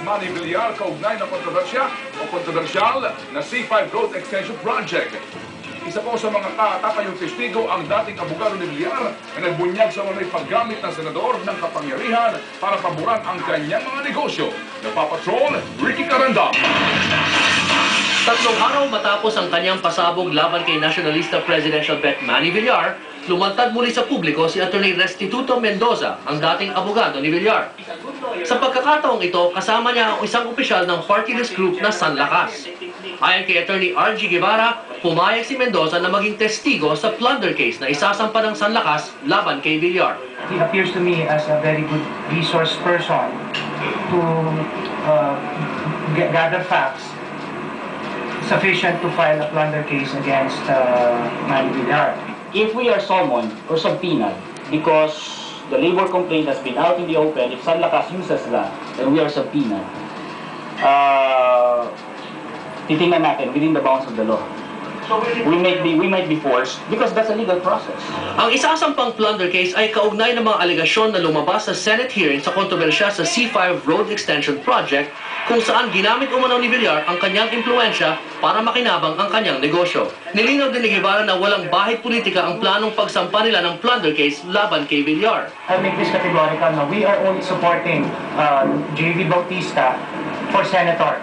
Manny Villar kaugnay ng kontrobersyal na C5 Road Extension Project. Isa po sa mga katatayong testigo ang dating abogado ni Villar na nagbunyag sa may paggamit ng senador ng kapangyarihan para paboran ang kanyang mga negosyo. Napapatrol, Ricky Carandang. 3 araw matapos ang kanyang pasabog laban kay Nacionalista Presidential Bet Manny Villar, lumantad muli sa publiko si Atty. Restituto Mendoza, ang dating abogado ni Villar. Sa pagkakataong ito, kasama niya ang isang opisyal ng party list group na San Lakas. Ayon kay Atty. R.G. Guevara, pumayag si Mendoza na maging testigo sa plunder case na isasampa ng San Lakas laban kay Villar. He appears to me as a very good resource person to gather facts sufficient to file a plunder case against Manny Villar. If we are summoned or subpoenaed because the labor complaint has been out in the open, if San Lakas uses that, then we are subpoenaed. Titingnan natin within the bounds of the law. We might be forced because that's a legal process. Ang isasampang plunder case ay kaugnay ng mga alegasyon na lumabas sa Senate hearing sa kontrobersya sa C5 Road Extension Project kung saan ginamit umano ni Villar ang kanyang impluensya para makinabang ang kanyang negosyo. Nilinaw din ni Guevara na walang bahid politika ang planong pagsampa nila ng plunder case laban kay Villar. I'll make this categorical now. We are only supporting J.V. Bautista for senator.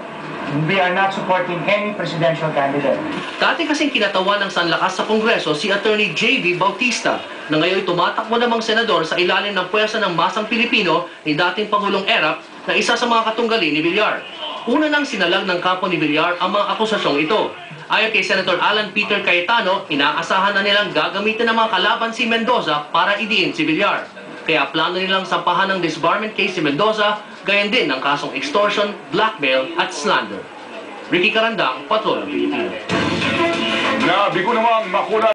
We are not supporting any presidential candidate. Dati kasing kinatawan ng San Lakas sa Kongreso si Atty. J.V. Bautista na ngayon tumatakbo namang senador sa ilalim ng puwersa ng Masang Pilipino ni dating Pangulong Erap na isa sa mga katunggali ni Villar. Una nang sinalag ng kampo ni Villar ang mga akusasyong ito. Ayon kay Senator Alan Peter Cayetano, inaasahan na nilang gagamitin ng mga kalaban si Mendoza para idiin si Villar. Kaya plano nilang sampahan ng disbarment case si Mendoza, gayon din ng kasong extortion, blackmail at slander. Ricky Carandang, Patrol ng Pilipino. Nabigo namang makula